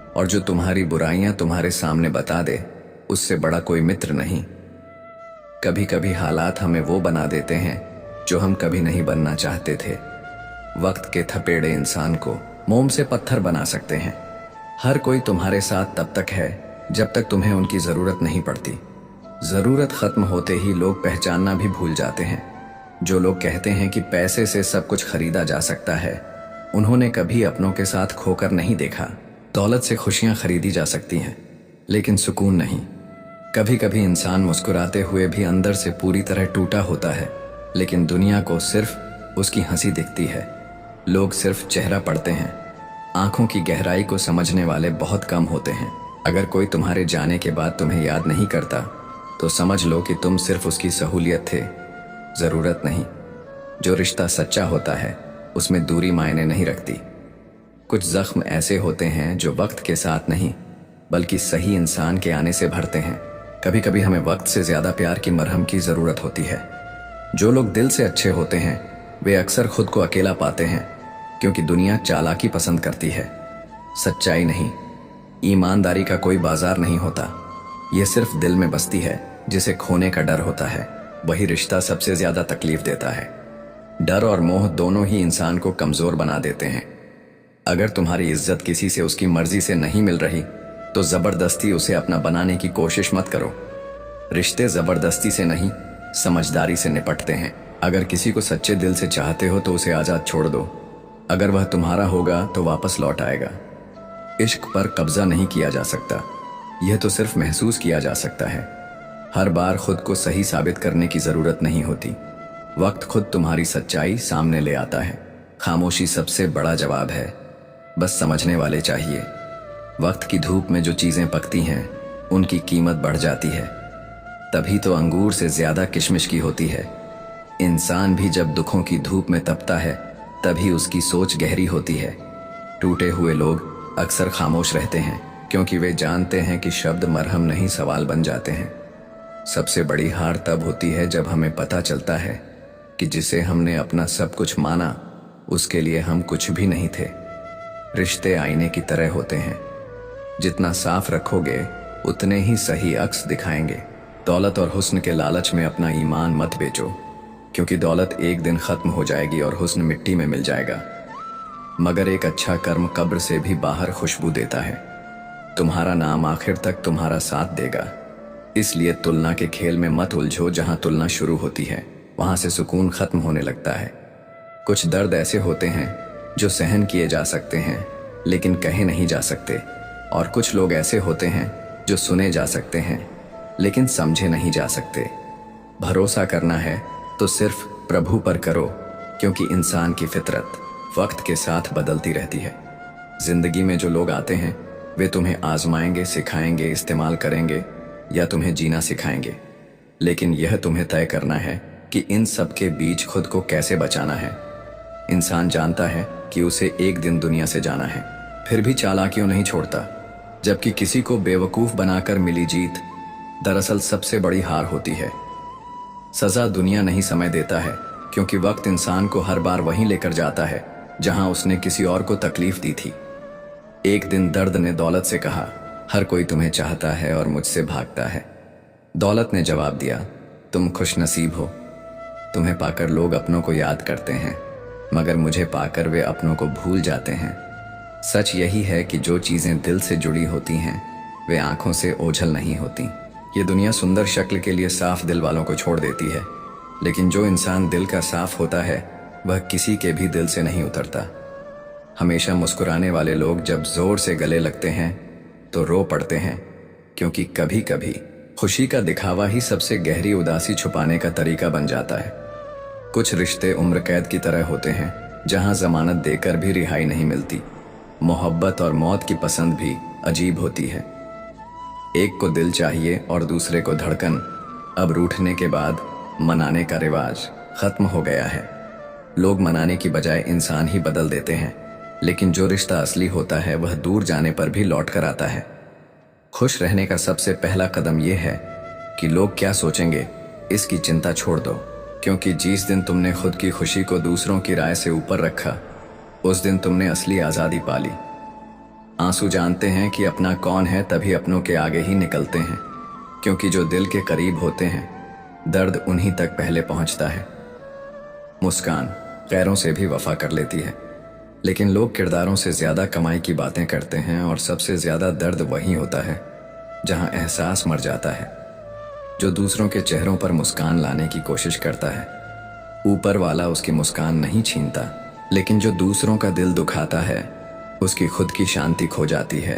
और जो तुम्हारी बुराइयां तुम्हारे सामने बता दे उससे बड़ा कोई मित्र नहीं। कभी कभी हालात हमें वो बना देते हैं जो हम कभी नहीं बनना चाहते थे। वक्त के थपेड़े इंसान को मोम से पत्थर बना सकते हैं। हर कोई तुम्हारे साथ तब तक है जब तक तुम्हें उनकी जरूरत नहीं पड़ती। जरूरत खत्म होते ही लोग पहचानना भी भूल जाते हैं। जो लोग कहते हैं कि पैसे से सब कुछ खरीदा जा सकता है, उन्होंने कभी अपनों के साथ खोकर नहीं देखा। दौलत से खुशियां खरीदी जा सकती हैं, लेकिन सुकून नहीं। कभी कभी इंसान मुस्कुराते हुए भी अंदर से पूरी तरह टूटा होता है, लेकिन दुनिया को सिर्फ उसकी हंसी दिखती है। लोग सिर्फ चेहरा पढ़ते हैं, आंखों की गहराई को समझने वाले बहुत कम होते हैं। अगर कोई तुम्हारे जाने के बाद तुम्हें याद नहीं करता, तो समझ लो कि तुम सिर्फ उसकी सहूलियत थे, जरूरत नहीं। जो रिश्ता सच्चा होता है उसमें दूरी मायने नहीं रखती। कुछ जख्म ऐसे होते हैं जो वक्त के साथ नहीं, बल्कि सही इंसान के आने से भरते हैं। कभी कभी हमें वक्त से ज्यादा प्यार की मरहम की जरूरत होती है। जो लोग दिल से अच्छे होते हैं वे अक्सर खुद को अकेला पाते हैं, क्योंकि दुनिया चालाकी पसंद करती है, सच्चाई नहीं। ईमानदारी का कोई बाजार नहीं होता, यह सिर्फ दिल में बसती है जिसे खोने का डर होता है। वही रिश्ता सबसे ज्यादा तकलीफ देता है। डर और मोह दोनों ही इंसान को कमजोर बना देते हैं। अगर तुम्हारी इज्जत किसी से उसकी मर्जी से नहीं मिल रही, तो जबरदस्ती उसे अपना बनाने की कोशिश मत करो। रिश्ते जबरदस्ती से नहीं, समझदारी से निपटते हैं। अगर किसी को सच्चे दिल से चाहते हो तो उसे आजाद छोड़ दो। अगर वह तुम्हारा होगा तो वापस लौट आएगा। इश्क पर कब्जा नहीं किया जा सकता, यह तो सिर्फ महसूस किया जा सकता है। हर बार खुद को सही साबित करने की जरूरत नहीं होती। वक्त खुद तुम्हारी सच्चाई सामने ले आता है। खामोशी सबसे बड़ा जवाब है, बस समझने वाले चाहिए। वक्त की धूप में जो चीजें पकती हैं उनकी कीमत बढ़ जाती है। तभी तो अंगूर से ज्यादा किशमिश की होती है। इंसान भी जब दुखों की धूप में तपता है तभी उसकी सोच गहरी होती है। टूटे हुए लोग अक्सर खामोश रहते हैं, क्योंकि वे जानते हैं कि शब्द मरहम नहीं सवाल बन जाते हैं। सबसे बड़ी हार तब होती है जब हमें पता चलता है कि जिसे हमने अपना सब कुछ माना, उसके लिए हम कुछ भी नहीं थे। रिश्ते आईने की तरह होते हैं, जितना साफ रखोगे उतने ही सही अक्स दिखाएंगे। दौलत और हुस्न के लालच में अपना ईमान मत बेचो, क्योंकि दौलत एक दिन खत्म हो जाएगी और हुस्न मिट्टी में मिल जाएगा। मगर एक अच्छा कर्म कब्र से भी बाहर खुशबू देता है। तुम्हारा नाम आखिर तक तुम्हारा साथ देगा। इसलिए तुलना के खेल में मत उलझो। जहां तुलना शुरू होती है वहां से सुकून खत्म होने लगता है। कुछ दर्द ऐसे होते हैं जो सहन किए जा सकते हैं लेकिन कहे नहीं जा सकते, और कुछ लोग ऐसे होते हैं जो सुने जा सकते हैं लेकिन समझे नहीं जा सकते। भरोसा करना है तो सिर्फ प्रभु पर करो, क्योंकि इंसान की फितरत वक्त के साथ बदलती रहती है। जिंदगी में जो लोग आते हैं वे तुम्हें आजमाएंगे, सिखाएंगे, इस्तेमाल करेंगे या तुम्हें जीना सिखाएंगे। लेकिन यह तुम्हें तय करना है कि इन सब के बीच खुद को कैसे बचाना है। इंसान जानता है कि उसे एक दिन दुनिया से जाना है, फिर भी चालाकियों नहीं छोड़ता। जबकि किसी को बेवकूफ बनाकर मिली जीत दरअसल सबसे बड़ी हार होती है। सजा दुनिया नहीं समय देता है, क्योंकि वक्त इंसान को हर बार वहीं लेकर जाता है जहां उसने किसी और को तकलीफ दी थी। एक दिन दर्द ने दौलत से कहा, हर कोई तुम्हें चाहता है और मुझसे भागता है। दौलत ने जवाब दिया, तुम खुश नसीब हो। तुम्हें पाकर लोग अपनों को याद करते हैं, मगर मुझे पाकर वे अपनों को भूल जाते हैं। सच यही है कि जो चीजें दिल से जुड़ी होती हैं वे आंखों से ओझल नहीं होती। ये दुनिया सुंदर शक्ल के लिए साफ दिल वालों को छोड़ देती है, लेकिन जो इंसान दिल का साफ होता है वह किसी के भी दिल से नहीं उतरता। हमेशा मुस्कुराने वाले लोग जब जोर से गले लगते हैं तो रो पड़ते हैं, क्योंकि कभी कभी खुशी का दिखावा ही सबसे गहरी उदासी छुपाने का तरीका बन जाता है। कुछ रिश्ते उम्र कैद की तरह होते हैं, जहां जमानत देकर भी रिहाई नहीं मिलती। मोहब्बत और मौत की पसंद भी अजीब होती है। एक को दिल चाहिए और दूसरे को धड़कन। अब रूठने के बाद मनाने का रिवाज खत्म हो गया है। लोग मनाने की बजाय इंसान ही बदल देते हैं, लेकिन जो रिश्ता असली होता है वह दूर जाने पर भी लौट कर आता है। खुश रहने का सबसे पहला कदम यह है कि लोग क्या सोचेंगे इसकी चिंता छोड़ दो, क्योंकि जिस दिन तुमने खुद की खुशी को दूसरों की राय से ऊपर रखा, उस दिन तुमने असली आज़ादी पाली। आंसू जानते हैं कि अपना कौन है, तभी अपनों के आगे ही निकलते हैं, क्योंकि जो दिल के करीब होते हैं दर्द उन्हीं तक पहले पहुंचता है। मुस्कान गैरों से भी वफा कर लेती है, लेकिन लोग किरदारों से ज्यादा कमाई की बातें करते हैं और सबसे ज्यादा दर्द वहीं होता है जहां एहसास मर जाता है। जो दूसरों के चेहरों पर मुस्कान लाने की कोशिश करता है, ऊपर वाला उसकी मुस्कान नहीं छीनता, लेकिन जो दूसरों का दिल दुखाता है उसकी खुद की शांति खो जाती है।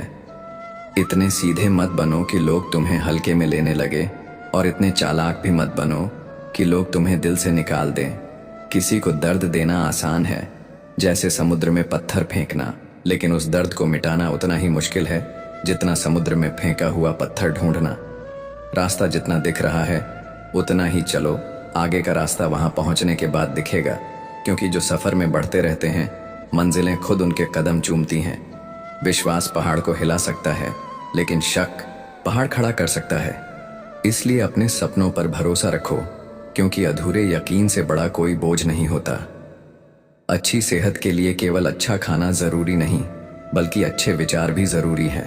इतने सीधे मत बनो कि लोग तुम्हें हल्के में लेने लगे, और इतने चालाक भी मत बनो कि लोग तुम्हें दिल से निकाल दें। किसी को दर्द देना आसान है, जैसे समुद्र में पत्थर फेंकना, लेकिन उस दर्द को मिटाना उतना ही मुश्किल है जितना समुद्र में फेंका हुआ पत्थर ढूंढना। रास्ता जितना दिख रहा है उतना ही चलो, आगे का रास्ता वहां पहुंचने के बाद दिखेगा, क्योंकि जो सफर में बढ़ते रहते हैं मंजिलें खुद उनके कदम चूमती हैं। विश्वास पहाड़ को हिला सकता है, लेकिन शक पहाड़ खड़ा कर सकता है। इसलिए अपने सपनों पर भरोसा रखो, क्योंकि अधूरे यकीन से बड़ा कोई बोझ नहीं होता। अच्छी सेहत के लिए केवल अच्छा खाना जरूरी नहीं, बल्कि अच्छे विचार भी जरूरी है।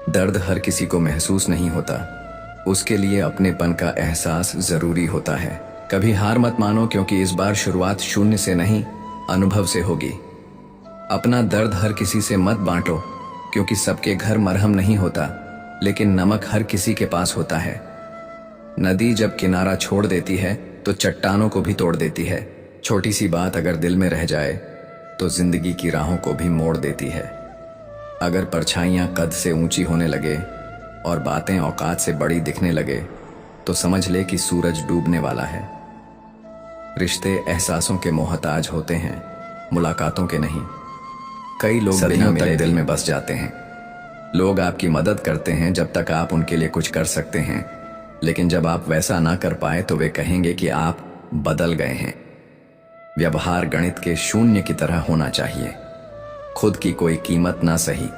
दर्द हर किसी को महसूस नहीं होता, उसके लिए अपनेपन का एहसास जरूरी होता है। कभी हार मत मानो, क्योंकि इस बार शुरुआत शून्य से नहीं, अनुभव से होगी। अपना दर्द हर किसी से मत बांटो, क्योंकि सबके घर मरहम नहीं होता, लेकिन नमक हर किसी के पास होता है। नदी जब किनारा छोड़ देती है तो चट्टानों को भी तोड़ देती है। छोटी सी बात अगर दिल में रह जाए तो जिंदगी की राहों को भी मोड़ देती है। अगर परछाइयां कद से ऊंची होने लगे और बातें औकात से बड़ी दिखने लगे तो समझ ले कि सूरज डूबने वाला है। रिश्ते एहसासों के मोहताज होते हैं, मुलाकातों के नहीं। कई लोग बिना मिले दिल में बस जाते हैं। लोग आपकी मदद करते हैं जब तक आप उनके लिए कुछ कर सकते हैं, लेकिन जब आप वैसा ना कर पाए तो वे कहेंगे कि आप बदल गए हैं। व्यवहार गणित के शून्य की तरह होना चाहिए। खुद की कोई कीमत ना सही,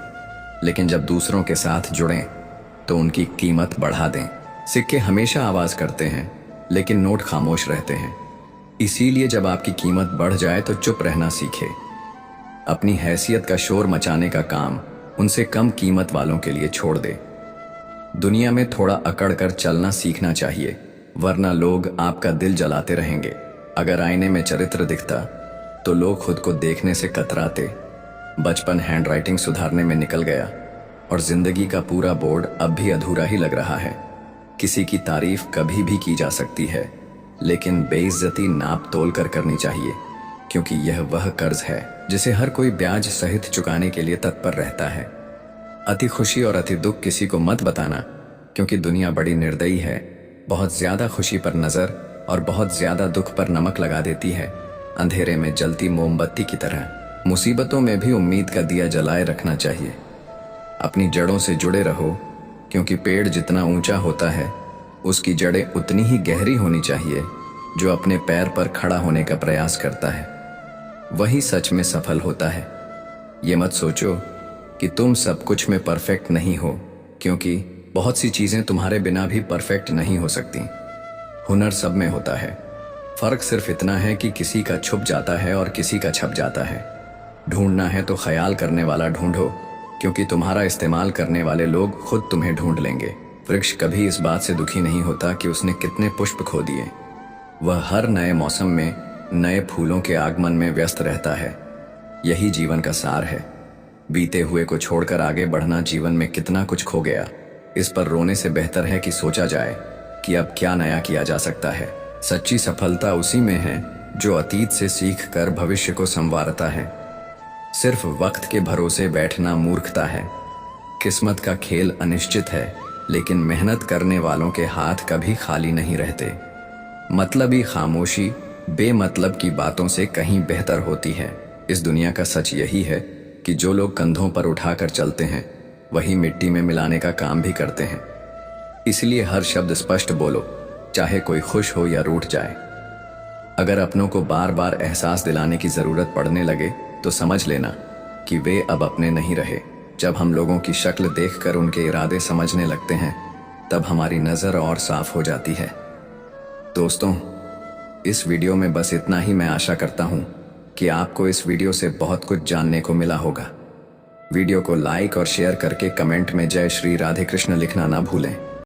लेकिन जब दूसरों के साथ जुड़ें तो उनकी कीमत बढ़ा दें। सिक्के हमेशा आवाज करते हैं, लेकिन नोट खामोश रहते हैं। इसीलिए जब आपकी कीमत बढ़ जाए तो चुप रहना सीखे। अपनी हैसियत का शोर मचाने का काम उनसे कम कीमत वालों के लिए छोड़ दे। दुनिया में थोड़ा अकड़ कर चलना सीखना चाहिए, वरना लोग आपका दिल जलाते रहेंगे। अगर आईने में चरित्र दिखता तो लोग खुद को देखने से कतराते। बचपन हैंडराइटिंग सुधारने में निकल गया और जिंदगी का पूरा बोर्ड अब भी अधूरा ही लग रहा है। किसी की तारीफ कभी भी की जा सकती है, लेकिन बेइज्जती नाप तोल कर करनी चाहिए, क्योंकि यह वह कर्ज है जिसे हर कोई ब्याज सहित चुकाने के लिए तत्पर रहता है। अति खुशी और अति दुख किसी को मत बताना, क्योंकि दुनिया बड़ी निर्दयी है। बहुत ज्यादा खुशी पर नजर और बहुत ज्यादा दुख पर नमक लगा देती है, अंधेरे में जलती मोमबत्ती की तरह। मुसीबतों में भी उम्मीद का दिया जलाए रखना चाहिए। अपनी जड़ों से जुड़े रहो, क्योंकि पेड़ जितना ऊंचा होता है उसकी जड़ें उतनी ही गहरी होनी चाहिए। जो अपने पैर पर खड़ा होने का प्रयास करता है वही सच में सफल होता है। ये मत सोचो कि तुम सब कुछ में परफेक्ट नहीं हो, क्योंकि बहुत सी चीजें तुम्हारे बिना भी परफेक्ट नहीं हो सकती। हुनर सब में होता है, फर्क सिर्फ इतना है कि किसी का छुप जाता है और किसी का छप जाता है। ढूंढना है तो ख्याल करने वाला ढूंढो, क्योंकि तुम्हारा इस्तेमाल करने वाले लोग खुद तुम्हें ढूंढ लेंगे। वृक्ष कभी इस बात से दुखी नहीं होता कि उसने कितने पुष्प खो दिए। वह हर नए मौसम में नए फूलों के आगमन में व्यस्त रहता है। यही जीवन का सार है। बीते हुए को छोड़कर आगे बढ़ना। जीवन में कितना कुछ खो गया, इस पर रोने से बेहतर है कि सोचा जाए कि अब क्या नया किया जा सकता है। सच्ची सफलता उसी में है जो अतीत से सीख कर भविष्य को संवारता है। सिर्फ वक्त के भरोसे बैठना मूर्खता है। किस्मत का खेल अनिश्चित है, लेकिन मेहनत करने वालों के हाथ कभी खाली नहीं रहते। मतलबी खामोशी बेमतलब की बातों से कहीं बेहतर होती है। इस दुनिया का सच यही है कि जो लोग कंधों पर उठाकर चलते हैं वही मिट्टी में मिलाने का काम भी करते हैं। इसलिए हर शब्द स्पष्ट बोलो, चाहे कोई खुश हो या रूठ जाए। अगर अपनों को बार बार एहसास दिलाने की जरूरत पड़ने लगे तो समझ लेना कि वे अब अपने नहीं रहे। जब हम लोगों की शक्ल देखकर उनके इरादे समझने लगते हैं, तब हमारी नजर और साफ हो जाती है। दोस्तों, इस वीडियो में बस इतना ही। मैं आशा करता हूं कि आपको इस वीडियो से बहुत कुछ जानने को मिला होगा। वीडियो को लाइक और शेयर करके कमेंट में जय श्री राधे कृष्ण लिखना ना भूलें।